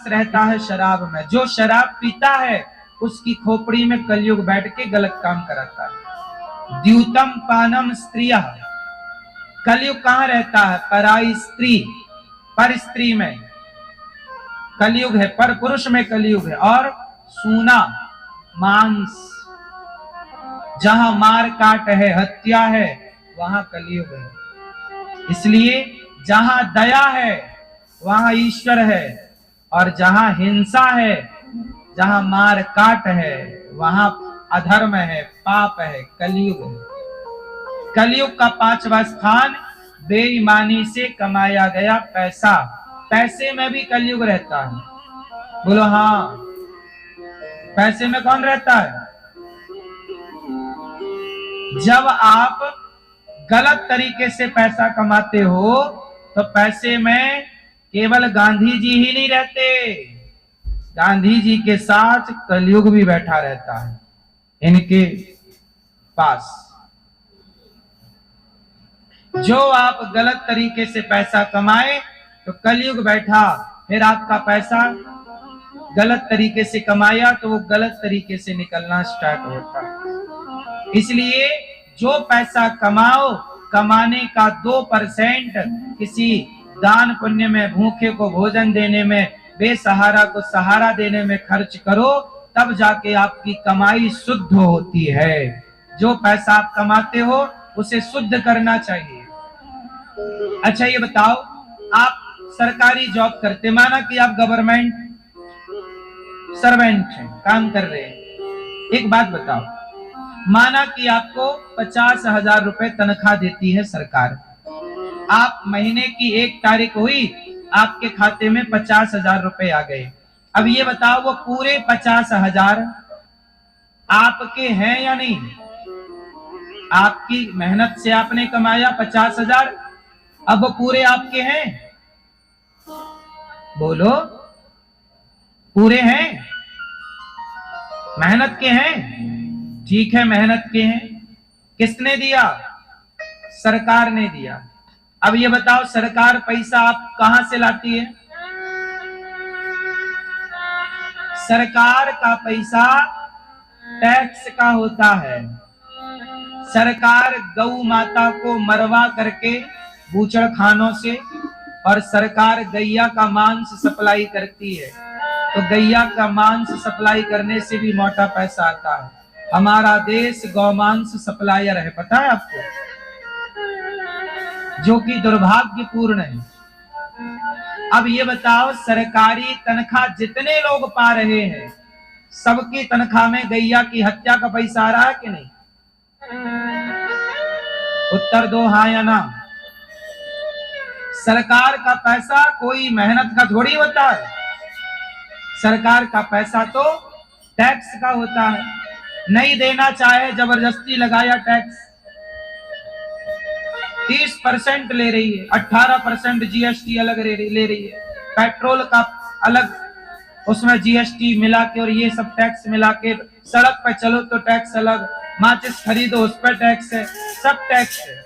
रहता है शराब में। जो शराब पीता है उसकी खोपड़ी में कलयुग बैठ के गलत काम कराता है। द्यूतम पानम स्त्रिया, कलयुग कहां रहता है? पराई स्त्री, पर स्त्री में कलयुग है, पर पुरुष में कलयुग है। और सूना मांस, जहां मार काट है, हत्या है, वहां कलयुग है। इसलिए जहां दया है वहां ईश्वर है, और जहां हिंसा है, जहां मार काट है, वहां अधर्म है, पाप है, कलयुग है। कलयुग का 5वां स्थान बेईमानी से कमाया गया पैसा। पैसे में भी कलयुग रहता है। बोलो हाँ, पैसे में कौन रहता है? जब आप गलत तरीके से पैसा कमाते हो तो पैसे में केवल गांधी जी ही नहीं रहते, गांधी जी के साथ कलयुग भी बैठा रहता है इनके पास। जो आप गलत तरीके से पैसा कमाए तो कलयुग बैठा, फिर आपका पैसा गलत तरीके से कमाया तो वो गलत तरीके से निकलना स्टार्ट होता। इसलिए जो पैसा कमाओ, कमाने का 2% किसी दान पुण्य में, भूखे को भोजन देने में, बेसहारा को सहारा देने में खर्च करो, तब जाके आपकी कमाई शुद्ध होती है। जो पैसा आप कमाते हो उसे शुद्ध करना चाहिए। अच्छा ये बताओ, आप सरकारी जॉब करते, माना कि आप गवर्नमेंट सर्वेंट हैं, काम कर रहे हैं। एक बात बताओ, माना कि आपको 50,000 रुपए तनख्वाह देती है सरकार। आप महीने की 1 तारीख हुई, आपके खाते में 50,000 रुपए आ गए। अब ये बताओ, वो पूरे 50,000 आपके हैं या नहीं? आपकी मेहनत से आपने कमाया 50,000, अब वो पूरे आपके हैं? बोलो, पूरे हैं? मेहनत के हैं? ठीक है, मेहनत के हैं। किसने दिया? सरकार ने दिया। अब ये बताओ, सरकार पैसा आप कहां से लाती है? सरकार का पैसा टैक्स का होता है। सरकार गौ माता को मरवा करके बूचड़ खानों से, और सरकार गैया का मांस सप्लाई करती है, तो गैया का मांस सप्लाई करने से भी मोटा पैसा आता है। हमारा देश गौमांस सप्लायर है, पता है आपको? जो कि दुर्भाग्यपूर्ण है। अब ये बताओ, सरकारी तनख्वाह जितने लोग पा रहे हैं, सबकी तनख्वाह में गैया की हत्या का पैसा आ रहा है कि नहीं? उत्तर दो, हाँ या ना। सरकार का पैसा कोई मेहनत का थोड़ी होता है। सरकार का पैसा तो टैक्स का होता है। नहीं देना चाहे, जबरदस्ती लगाया टैक्स। 30% ले रही है, 18% जीएसटी अलग ले रही है, पेट्रोल का अलग, उसमें जीएसटी मिला के और ये सब टैक्स मिला के, सड़क पे चलो तो टैक्स अलग, माचिस खरीदो उस पर टैक्स है, सब टैक्स है।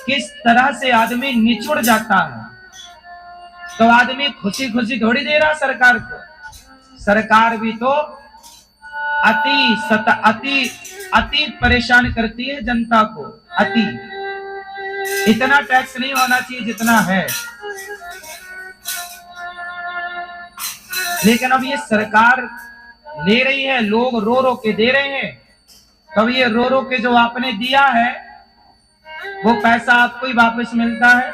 किस तरह से आदमी निचुड़ जाता है। तो आदमी खुशी खुशी थोड़ी दे रहा सरकार को। सरकार भी तो अति परेशान करती है जनता को। अति, इतना टैक्स नहीं होना चाहिए जितना है। लेकिन अब ये सरकार ले रही है, लोग रो रो के दे रहे हैं। तब ये रो रो के जो आपने दिया है वो पैसा आपको ही वापस मिलता है।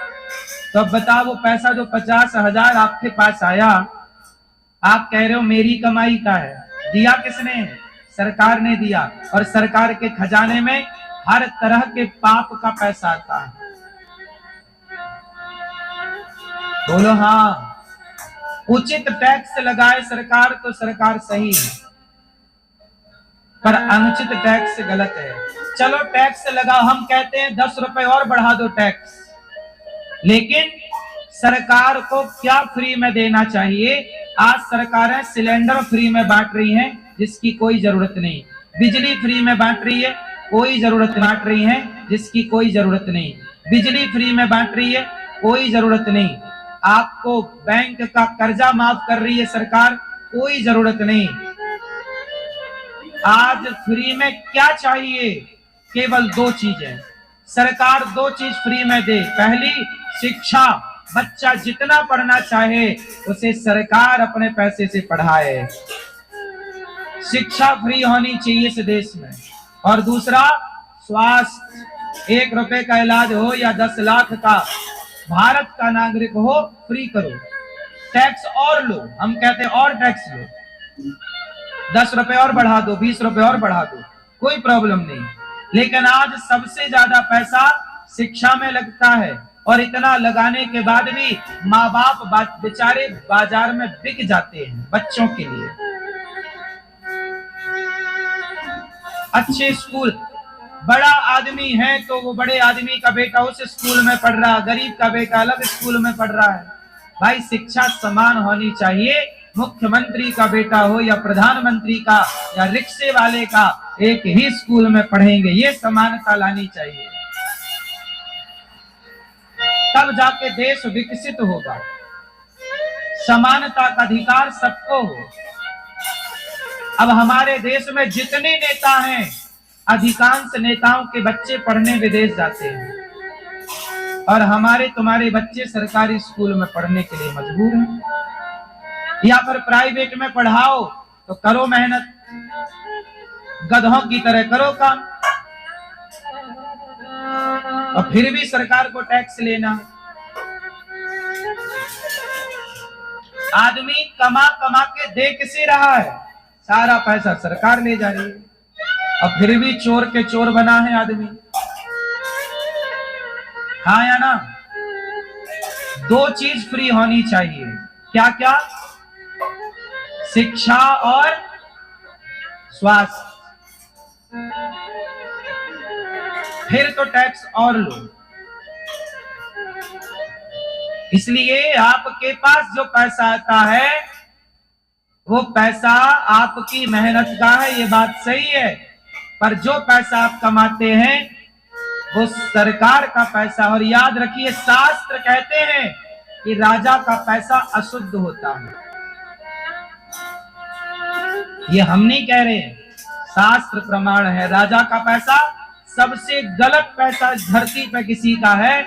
तो अब बताओ, वो पैसा जो 50,000 आपके पास आया, आप कह रहे हो मेरी कमाई का है, दिया किसने? सरकार ने दिया। और सरकार के खजाने में हर तरह के पाप का पैसा आता है। बोलो हाँ। उचित टैक्स लगाए सरकार तो सरकार सही है, पर अनुचित टैक्स गलत है। चलो टैक्स लगाओ, हम कहते हैं 10 रुपए और बढ़ा दो टैक्स, लेकिन सरकार को क्या फ्री में देना चाहिए? आज सरकारें सिलेंडर फ्री में बांट रही हैं, जिसकी कोई जरूरत नहीं। बिजली फ्री में बांट रही है, कोई जरूरत बांट रही है जिसकी कोई जरूरत नहीं। बिजली फ्री में बांट रही है, कोई जरूरत नहीं। आपको बैंक का कर्जा माफ कर रही है सरकार, कोई जरूरत नहीं। आज फ्री में क्या चाहिए? केवल 2 चीजें। सरकार 2 चीज फ्री में दे। पहली, शिक्षा। बच्चा जितना पढ़ना चाहे उसे सरकार अपने पैसे से पढ़ाए। शिक्षा फ्री होनी चाहिए इस देश में। और दूसरा, स्वास्थ्य। 1 रुपए का इलाज हो या 10 लाख का, भारत का नागरिक हो, फ्री करो। टैक्स और लो, हम कहते हैं और टैक्स लो, 10 रुपए और बढ़ा दो, 20 रुपए और बढ़ा दो, कोई प्रॉब्लम नहीं। लेकिन आज सबसे ज्यादा पैसा शिक्षा में लगता है, और इतना लगाने के बाद भी माँ बाप बेचारे बाजार में बिक जाते हैं बच्चों के लिए। अच्छे स्कूल, बड़ा आदमी है तो वो बड़े आदमी का बेटा उस स्कूल में पढ़ रहा, गरीब का बेटा अलग स्कूल में पढ़ रहा है। भाई शिक्षा समान होनी चाहिए। मुख्यमंत्री का बेटा हो या प्रधानमंत्री का या रिक्शे वाले का, एक ही स्कूल में पढ़ेंगे, ये समानता लानी चाहिए, तब जाके देश विकसित होगा। समानता का अधिकार सबको हो। अब हमारे देश में जितने नेता हैं, अधिकांश नेताओं के बच्चे पढ़ने विदेश जाते हैं, और हमारे तुम्हारे बच्चे सरकारी स्कूल में पढ़ने के लिए मजबूर हैं। या फिर प्राइवेट में पढ़ाओ तो करो मेहनत, गधों की तरह करो काम, और फिर भी सरकार को टैक्स लेना। आदमी कमा कमा के दे किसे रहा है? सारा पैसा सरकार ले जा रही है, और फिर भी चोर के चोर बना है आदमी। हाँ या ना? 2 चीज फ्री होनी चाहिए। क्या क्या? शिक्षा और स्वास्थ्य। फिर तो टैक्स और लो। इसलिए आपके पास जो पैसा आता है वो पैसा आपकी मेहनत का है, ये बात सही है। पर जो पैसा आप कमाते हैं वो सरकार का पैसा। और याद रखिए, शास्त्र कहते हैं कि राजा का पैसा अशुद्ध होता है। ये हम नहीं कह रहे, शास्त्र प्रमाण है। राजा का पैसा, सबसे गलत पैसा इस धरती पे किसी का है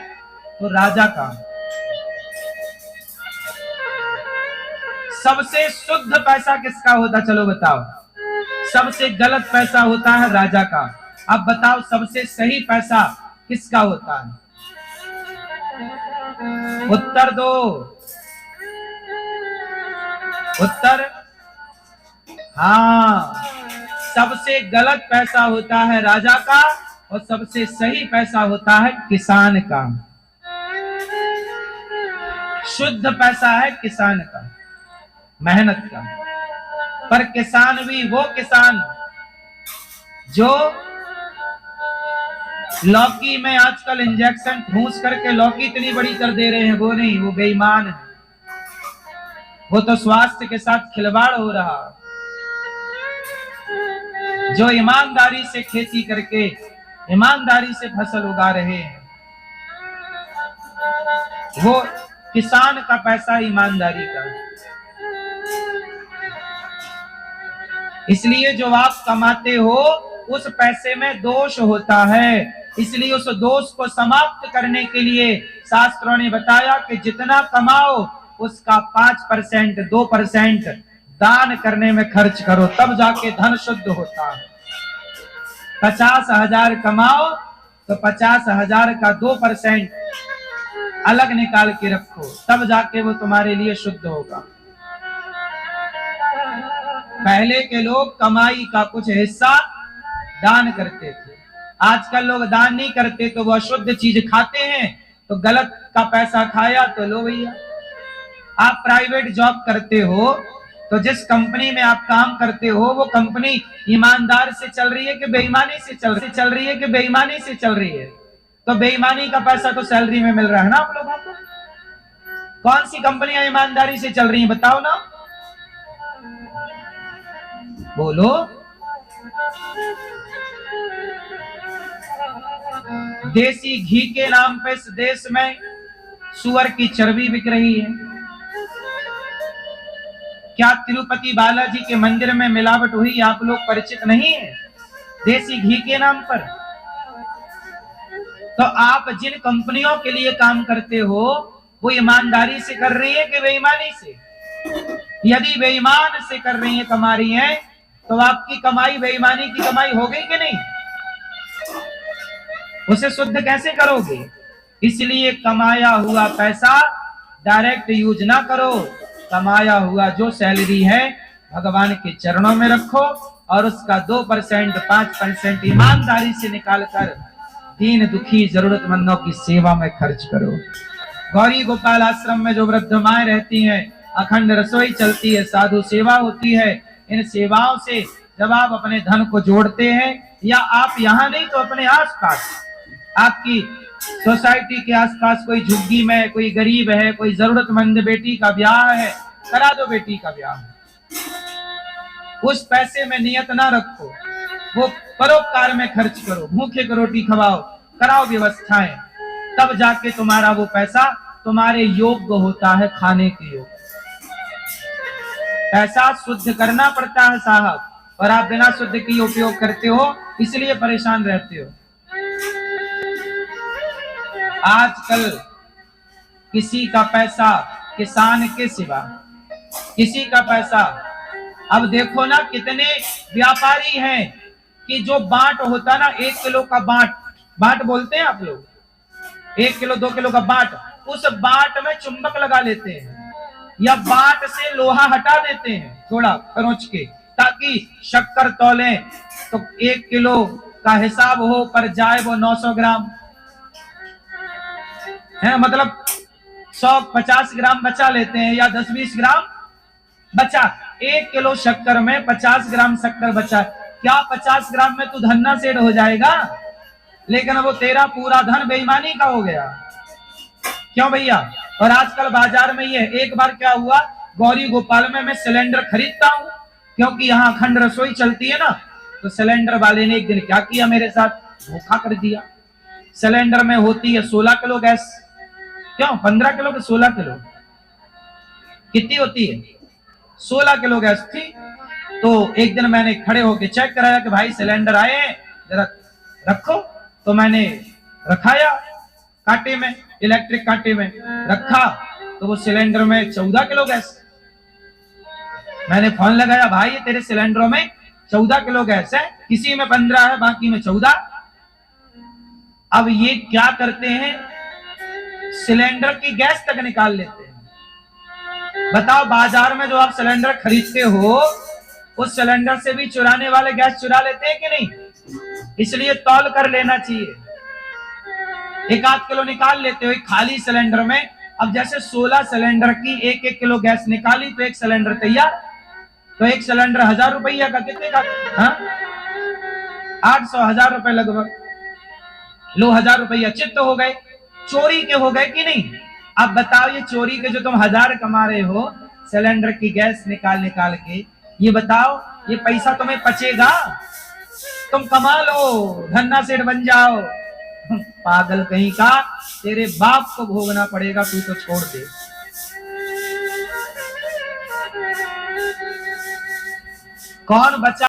तो राजा का। सबसे शुद्ध पैसा किसका होता? चलो बताओ। सबसे गलत पैसा होता है राजा का। अब बताओ सबसे सही पैसा किसका होता है? उत्तर दो, उत्तर। हाँ, सबसे गलत पैसा होता है राजा का, और सबसे सही पैसा होता है किसान का। शुद्ध पैसा है किसान का, मेहनत का। पर किसान भी वो किसान जो लौकी में आजकल इंजेक्शन ठूंस करके लौकी इतनी बड़ी कर दे रहे हैं, वो नहीं, वो बेईमान है। वो तो स्वास्थ्य के साथ खिलवाड़ हो रहा। जो ईमानदारी से खेती करके ईमानदारी से फसल उगा रहे हैं, वो किसान का पैसा ईमानदारी का। इसलिए जो आप कमाते हो उस पैसे में दोष होता है। इसलिए उस दोष को समाप्त करने के लिए शास्त्रों ने बताया कि जितना कमाओ उसका 5%, 2% दान करने में खर्च करो, तब जाके धन शुद्ध होता है। 50,000 कमाओ तो 50,000 का 2% अलग निकाल के रखो, तब जाके वो तुम्हारे लिए शुद्ध होगा। पहले के लोग कमाई का कुछ हिस्सा दान करते थे। आजकल लोग दान नहीं करते, तो वो अशुद्ध चीज खाते हैं, तो गलत का पैसा खाया तो लो भैया। आप प्राइवेट जॉब करते हो तो जिस कंपनी में आप काम करते हो वो कंपनी ईमानदार से चल रही है कि बेईमानी से चल रही है कि बेईमानी से चल रही है? तो बेईमानी का पैसा तो सैलरी में मिल रहा है ना आप लोगों को। कौन सी कंपनियां ईमानदारी से चल रही हैं बताओ ना, बोलो। देसी घी के नाम पे इस देश में सुअर की चर्बी बिक रही है। क्या तिरुपति बालाजी के मंदिर में मिलावट हुई आप लोग परिचित नहीं है? देसी घी के नाम पर। तो आप जिन कंपनियों के लिए काम करते हो वो ईमानदारी से कर रही है कि बेईमानी से? यदि बेईमान से कर रही है, कमा रही है, तो आपकी कमाई बेईमानी की कमाई हो गई कि नहीं? उसे शुद्ध कैसे करोगे? इसलिए कमाया हुआ पैसा डायरेक्ट यूज ना करो। कमाया हुआ जो सैलरी है भगवान के चरणों में रखो और उसका 2% 5% ईमानदारी से निकालकर दीन दुखी जरूरतमंदों की सेवा में खर्च करो। गौरी गोपाल आश्रम में जो वृद्ध माएं रहती हैं, अखंड रसोई चलती है, साधु सेवा होती है। इन सेवाओं से जब आप अपने धन को जोड़ते हैं, या आप यहाँ नहीं तो अपने आसपास, आपकी सोसाइटी के आसपास कोई झुग्गी में कोई गरीब है, कोई जरूरतमंद बेटी का ब्याह है, करा दो बेटी का ब्याह। उस पैसे में नियत ना रखो, वो परोपकार में खर्च करो, भूखे को रोटी खवाओ, कराओ व्यवस्थाएं, तब जाके तुम्हारा वो पैसा तुम्हारे योग्य होता है, खाने के योग्य। पैसा शुद्ध करना पड़ता है साहब, और आप बिना शुद्ध की उपयोग करते हो, इसलिए परेशान रहते हो। आजकल किसी का पैसा किसान के सिवा, किसी का पैसा, अब देखो ना कितने व्यापारी हैं कि जो बाट होता ना, 1 किलो का बाट बोलते हैं आप लोग, 1 किलो 2 किलो का बाट, उस बाट में चुंबक लगा लेते हैं या बाट से लोहा हटा देते हैं थोड़ा खरोंच के, ताकि शक्कर तौले तो 1 किलो का हिसाब हो, पर जाए वो 900 ग्राम है, मतलब 150 ग्राम बचा लेते हैं या 10-20 ग्राम बचा। 1 किलो शक्कर में 50 ग्राम शक्कर बचा, क्या 50 ग्राम में तू धन्ना सेठ हो जाएगा? लेकिन वो तेरा पूरा धन बेईमानी का हो गया। क्यों भैया? और आजकल बाजार में ये, एक बार क्या हुआ, गौरी गोपाल में मैं सिलेंडर खरीदता हूं क्योंकि यहाँ अखंड रसोई चलती है ना, तो सिलेंडर वाले ने एक दिन क्या किया मेरे साथ, धोखा कर दिया। सिलेंडर में होती है 16 किलो गैस, क्यों 15 किलो के 16 किलो कितनी होती है? 16 किलो गैस थी। तो एक दिन मैंने खड़े होके चेक कराया कि भाई सिलेंडर आए हैं, जरा रखो। तो मैंने रखाया कांटे में, इलेक्ट्रिक कांटे में रखा, तो वो सिलेंडर में 14 किलो गैस। मैंने फोन लगाया, भाई ये तेरे सिलेंडरों में 14 किलो गैस है, किसी में 15 है, बाकी में 14। अब ये क्या करते हैं, सिलेंडर की गैस तक निकाल लेते हैं। बताओ, बाजार में जो आप सिलेंडर खरीदते हो, उस सिलेंडर से भी चुराने वाले गैस चुरा लेते हैं कि नहीं? इसलिए तौल कर लेना चाहिए। 1-8 किलो निकाल लेते हो एक खाली सिलेंडर में। अब जैसे 16 सिलेंडर की 1-1 किलो गैस निकाली तो एक सिलेंडर तैयार। तो एक सिलेंडर 1000 रुपया का, कितने का? 800-1000 रुपए लगभग। लो 1000 रुपया चित्त हो गए, चोरी के हो गए कि नहीं? अब बताओ, ये चोरी के जो तुम 1000 कमा रहे हो सिलेंडर की गैस निकाल के, ये बताओ ये पैसा तुम्हें पचेगा? तुम कमा लो, धन्ना सेठ बन जाओ। पागल कहीं का, तेरे बाप को भोगना पड़ेगा, तू तो छोड़ दे। कौन बचा?